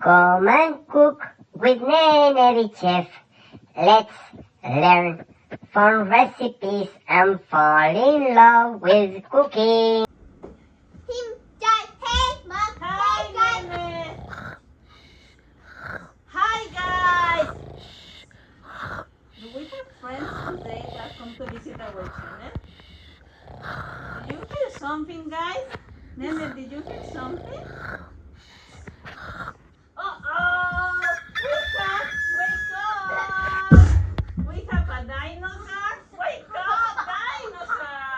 Come and cook with Nene the chef. Let's learn fun recipes and fall in love with cooking. Hi guys! Do we have friends today that come to visit our channel? Did you hear something, guys? Nene, did you hear something? Uh-oh! Wake up! We have a dinosaur! Wake up, dinosaur!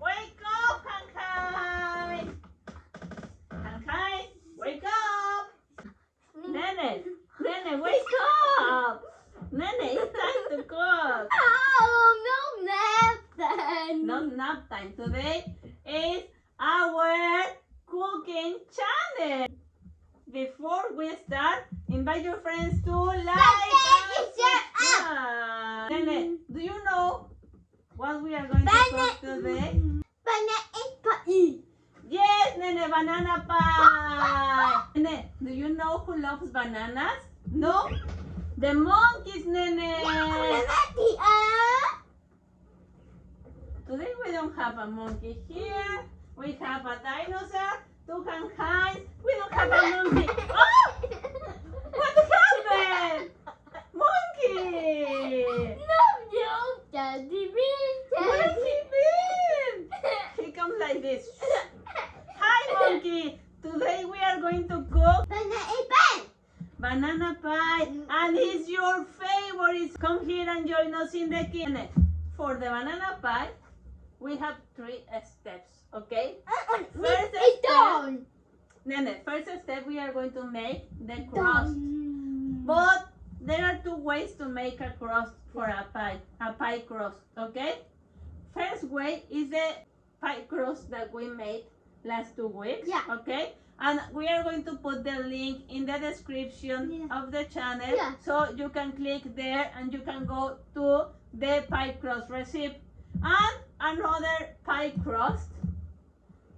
Wake up, Hankai! Hankai, wake up! Nene, wake up! Nene, it's time to cook! Not nap time. Today is our cooking channel. Before we start, invite your friends to like and subscribe. Nene, do you know what we are going to cook today? Yes, Nene, banana pie. Nene, do you know who loves bananas? No? The monkeys, Nene. Today we don't have a monkey here. We have a dinosaur, two hands. We don't have a monkey. Oh! What happened? Monkey! Where's he been? He comes like this. Hi, monkey. Today we are going to cook banana pie, and it's your favorite. Come here and join us in the kitchen. For the banana pie, we have 3 steps, okay? First step, we are going to make the crust. But there are 2 ways to make a crust for a pie crust, okay? First way is the pie crust that we made last 2 weeks, okay? And we are going to put the link in the description of the channel, so you can click there and you can go to the pie crust recipe. And another pie crust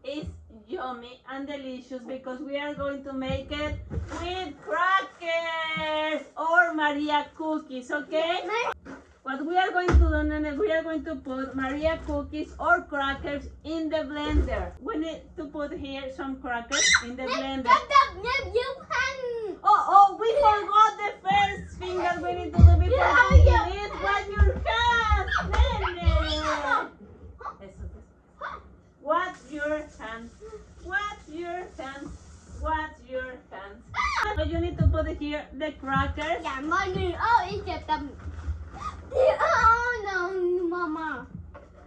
is yummy and delicious because we are going to make it with crackers or Maria cookies, okay? What we are going to do, Nene, we are going to put Maria cookies or crackers in the blender. We need to put here some crackers in the blender. Oh, we forgot the first thing that we need to do before cooking it. Wash your hands, Nene. Wash your hands. Wash your hands. Wash your hands. So you need to put here the crackers.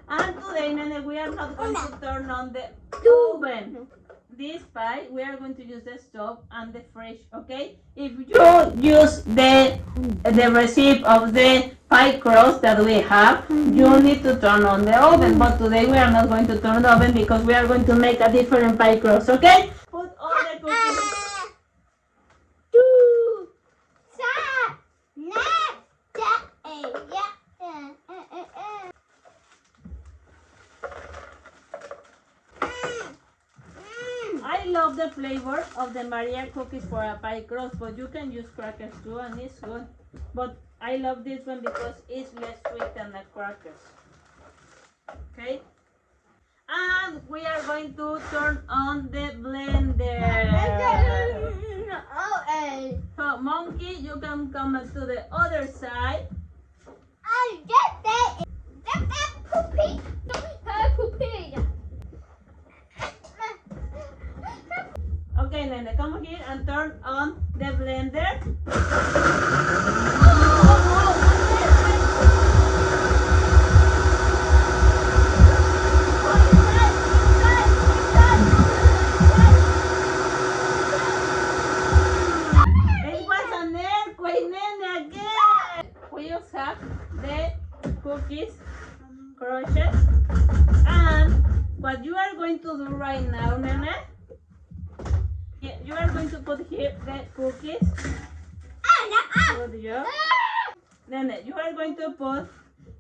And today, Nene, we are not going to turn on the oven. This pie, we are going to use the stove and the fridge, okay? If you use the recipe of the pie crust that we have, you need to turn on the oven. But today we are not going to turn the oven because we are going to make a different pie crust, okay? Put all the cookies. I love the flavor of the Maria cookies for a pie crust, but you can use crackers too and it's good. But I love this one because it's less sweet than the crackers. Okay? And we are going to turn on the blender. So monkey, you can come to the other side. Okay, Nene, come here and turn on the blender. It was an earthquake, Nene, again. We just have the cookies crushed. And what you are going to do right now, Nene, you are going to put here the cookies. Good job. Nene, you are going to put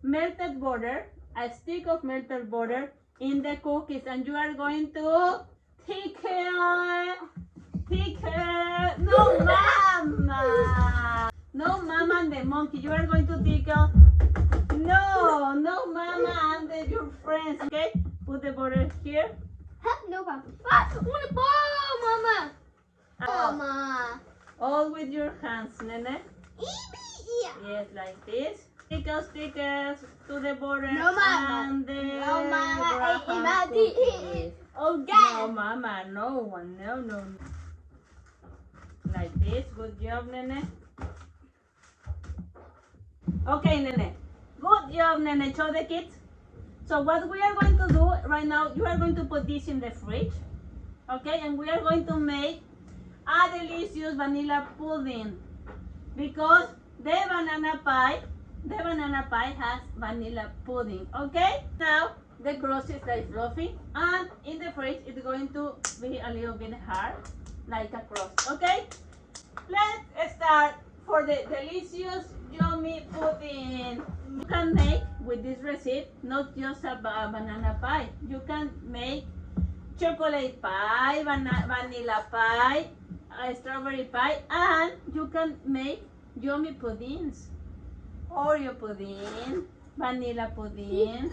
melted butter, a stick of melted butter in the cookies, and you are going to thicken Tickle. No, mama. No, mama and the monkey. You are going to tickle. No, no, mama and your friends. Okay, put the border here. No, Papa. I want a ball, Mama. Mama. All with your hands, Nene. Yeah. Yes, like this. Tickles, tickles to the border. No, Mama. And the No, Mama. graham cookies. Okay. No, mama, no one. No, no. Like this. Good job, Nene. Okay, Nene. Good job, Nene. Show the kids. So what we are going to do right now, you are going to put this in the fridge. Okay, and we are going to make a delicious vanilla pudding. Because the banana pie has vanilla pudding. Okay? Now the crust is like fluffy, and in the fridge it's going to be a little bit hard, like a crust. Okay? Let's start for the delicious yummy pudding. You can make with this recipe not just a banana pie. You can make chocolate pie, vanilla pie, strawberry pie, and you can make yummy puddings. Oreo pudding, vanilla pudding,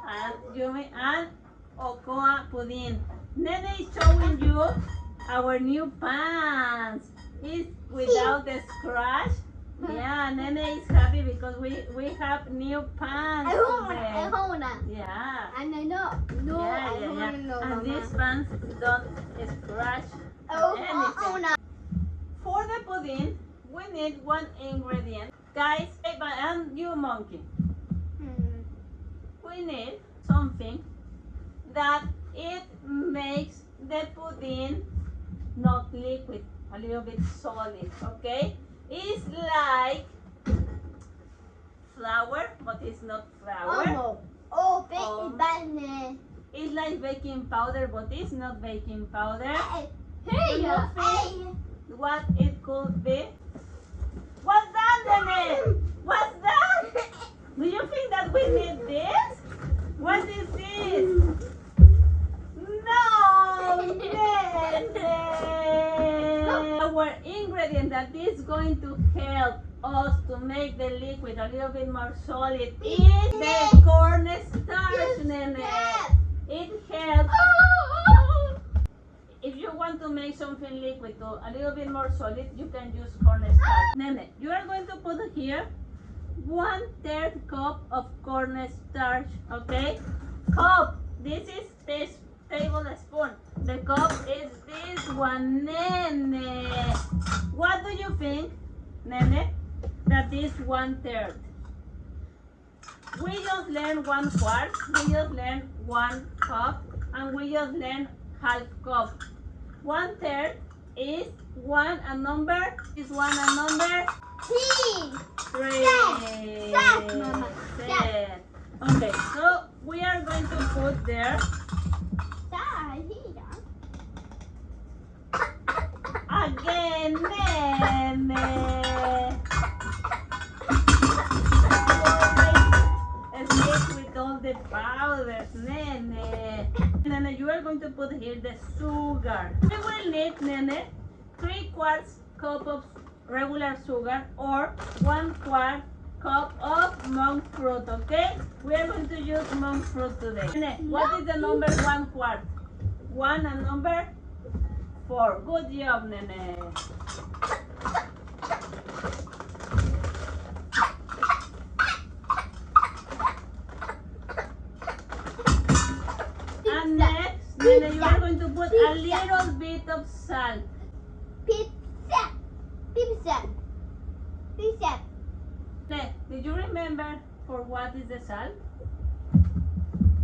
and yummy and cocoa pudding. Nene is showing you our new pants. It's without the scratch. Yeah, Nene is happy because we have new pants today. Yeah. And I know. No, Yeah. No, And Mama. these pants don't scratch anything. For the pudding, we need one ingredient. Guys, and you monkey. We need something that it makes the pudding not liquid, a little bit solid, okay? It's like flour, but it's not flour. Baking It's like baking powder, but it's not baking powder. Here you Do go. you think what it could be? What's that, Nene? What's that? Do you think that we need this? What is this? No, Nene! Our ingredient that is going to help us to make the liquid a little bit more solid is the cornstarch, Nene. It helps. If you want to make something liquid to a little bit more solid, you can use cornstarch. Nene, you are going to put here 1/3 cup of cornstarch, okay? Cup. This is this tablespoon. The cup is this one, Nene. What do you think, Nene? That is 1/3. We just learned 1/4. We just learned 1 cup, and we just learned 1/2 cup. 1/3 is 1 and number is 1 and number 3. Mama. Set. Okay, so we are going to put there again, Nene. Stick with all the powders, Nene. Nene, you are going to put here the sugar. We will need, Nene, 3/4 cup of regular sugar or 1/4 cup of monk fruit, okay? We are going to use monk fruit today. Nene, what is the number 1/4? 1 and number 4. Good job, Nene. And next, Nene, you are going to put a little bit of salt. Nene, did you remember for what is the salt?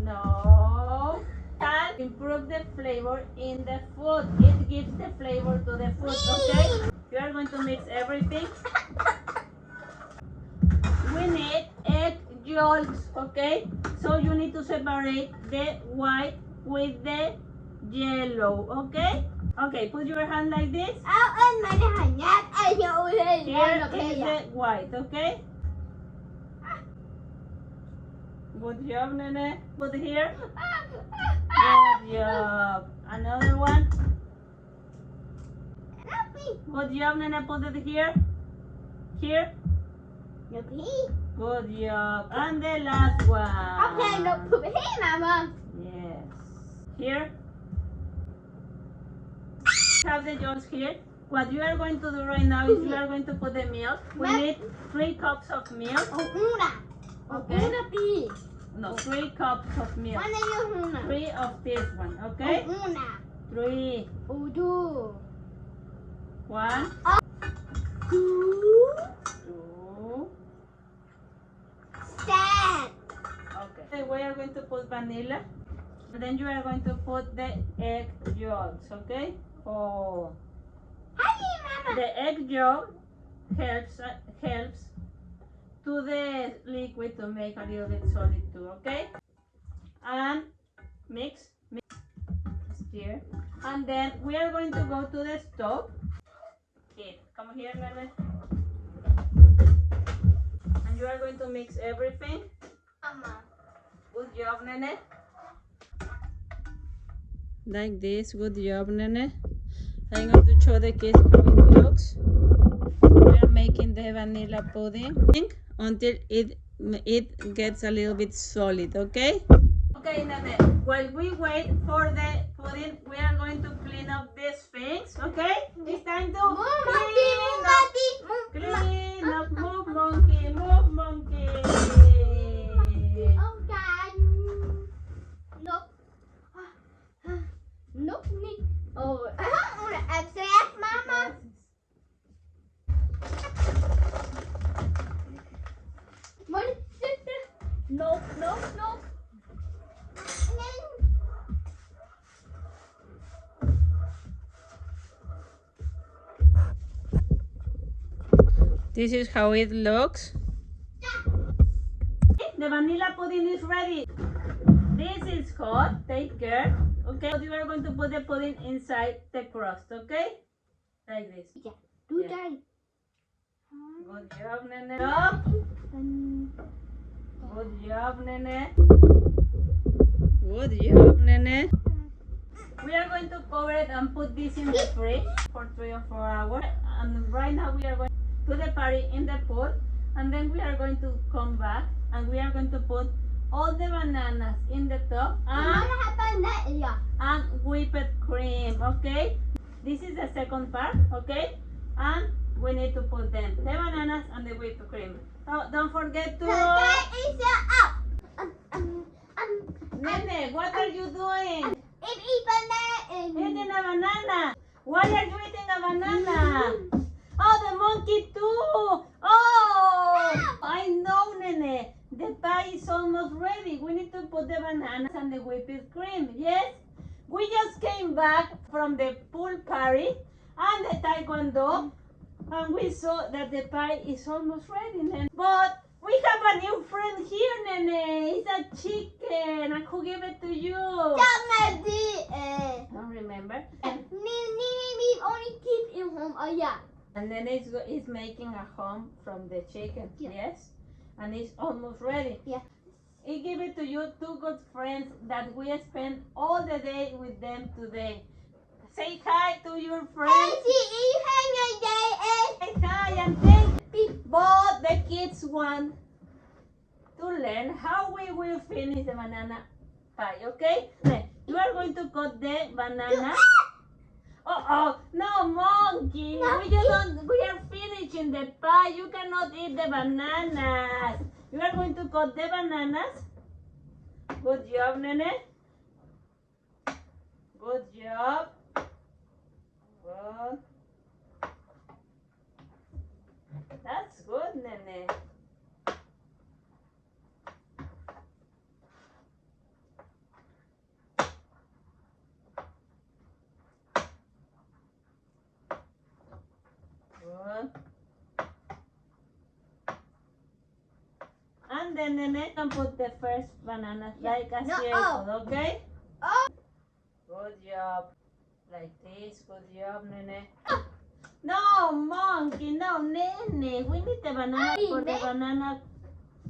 No. Salt improves the flavor in the food. It gives the flavor to the food, okay? You are going to mix everything. We need egg yolks, okay? So you need to separate the white with the yellow, okay? Okay, put your hand like this. Here is the white, okay? Good job, Nene. Put here. Good job. Another one. Good job, Nene. Put it here. Here. Okay. Good job. And the last one. Okay, no, put it here, Mama. Yes. Here. Have the jars here. What you are going to do right now is you are going to put the milk. We need 3 cups of milk. Okay. Una piece. No, 3 cups of milk. One is una. 3 of this one, okay? Una. 3. Two. 1, Two. 2. Stand. Okay. We are going to put vanilla. And then you are going to put the egg yolks, okay? Oh. Hi, Mama. The egg yolk helps to the liquid to make a little bit solid too, okay? And mix, stir. And then we are going to go to the stove. Kid, come here, Nene. And you are going to mix everything. Mama. Good job, Nene. Like this, good job, Nene. I'm going to show the kids how it looks. We are making the vanilla pudding until it gets a little bit solid, okay? Okay, Nene, while we wait for the pudding, we are going to clean up these things, okay? It's time to clean up, move monkey, move monkey. Oh, God. Nope. Nope. Oh, I want to upset Mama. Money, sister. Nope. This is how it looks. The vanilla pudding is ready. This is hot. Take care. Okay. You are going to put the pudding inside the crust. Okay. Like this. Do Yeah. that. Good job, Nene. Good job, Nene. Good job, Nene. We are going to cover it and put this in the fridge for 3 or 4 hours. And right now we are going to the party in the pot. And then we are going to come back and we are going to put all the bananas in the top and whipped cream, okay? This is the second part, okay? And we need to put them, the bananas and the whipped cream. So don't forget to... Nene, what are you doing? Eating a banana. Why are you eating a banana? Oh, the monkey too. Oh, I know, Nene. The pie is almost ready. We need to put the bananas and the whipped cream. Yes? We just came back from the pool party and the taekwondo, and we saw that the pie is almost ready, Nene. But we have a new friend here, Nene. It's a chicken. And who gave it to you? Don't remember. We only keep in home. Oh, yeah. And then is making a home from the chicken. Yeah. Yes? And it's almost ready. Yeah. I give it to you, 2 good friends that we spent all the day with them today. Say hi to your friends. Say hi and thank you. But the kids want to learn how we will finish the banana pie, okay? You are going to cut the banana. Oh, no, monkey. We are finishing the pie. You cannot eat the bananas. You are going to cut the bananas. Good job, Nene. Good job. Good. That's good, Nene. Good. And then Nene can put the first banana like a circle, okay? Good job. Like this. Good job, Nene. No, monkey. No, Nene. We need the banana for the banana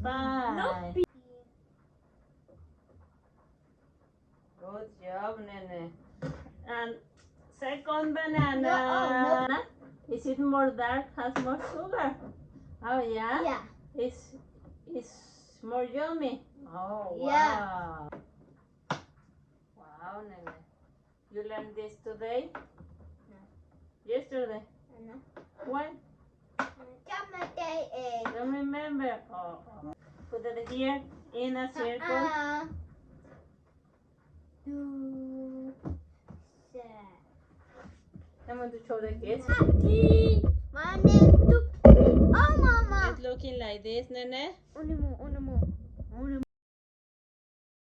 pie. Good job, Nene. And second banana. Is it more dark? Has more sugar? Oh yeah. Yeah. It's more yummy. Oh Yeah. wow. Wow, Nene. You learned this today? No. Yesterday? No. When? Tomato Don't remember. Oh. Put it here in a circle. 2, 7. I'm going to show the kids. Oh, Mama. It's looking like this, Nene. One more.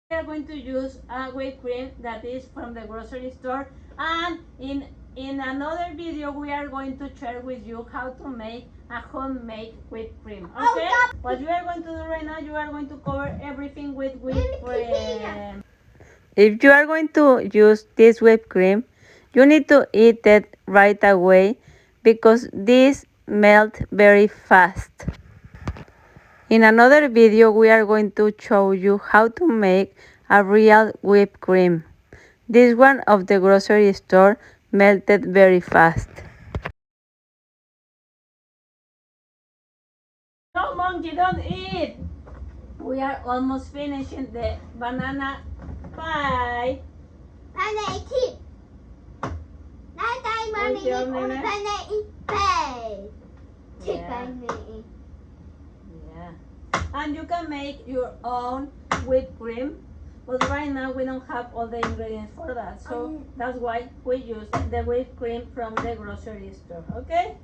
We are going to use a whipped cream that is from the grocery store, and in another video we are going to share with you how to make a homemade whipped cream. Okay? What you are going to do right now, you are going to cover everything with whipped cream. If you are going to use this whipped cream, you need to eat it right away because this melts very fast. In another video, we are going to show you how to make a real whipped cream. This one of the grocery store melted very fast. No, monkey, don't eat! We are almost finishing the banana pie. Yeah. And you can make your own whipped cream, but right now we don't have all the ingredients for that, so that's why we use the whipped cream from the grocery store. Okay?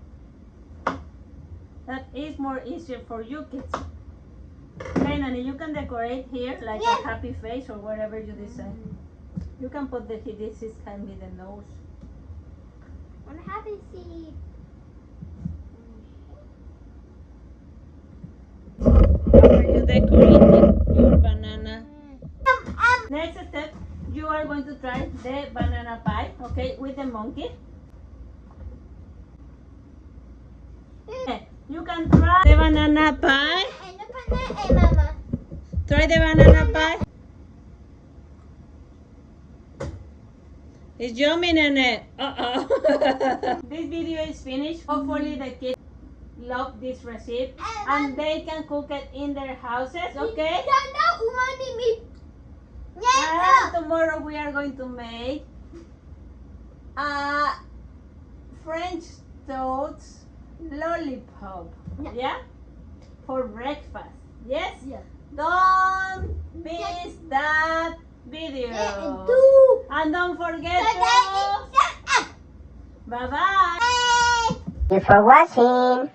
That is more easier for you kids. Okay, Nene, you can decorate here like a happy face or whatever you decide. You can put this can be the nose. On a happy seed. After you decorate your banana. Next step, you are going to try the banana pie, okay, with the monkey. You can try the banana pie. Mama. Try the banana pie. It's yummy, Nene. This video is finished. Hopefully the kids love this recipe and they can cook it in their houses, okay? And tomorrow we are going to make a French toast lollipop. Yeah? For breakfast. Yes? Yeah. Don't miss that video. And don't forget to... Bye-bye. Thank you for watching.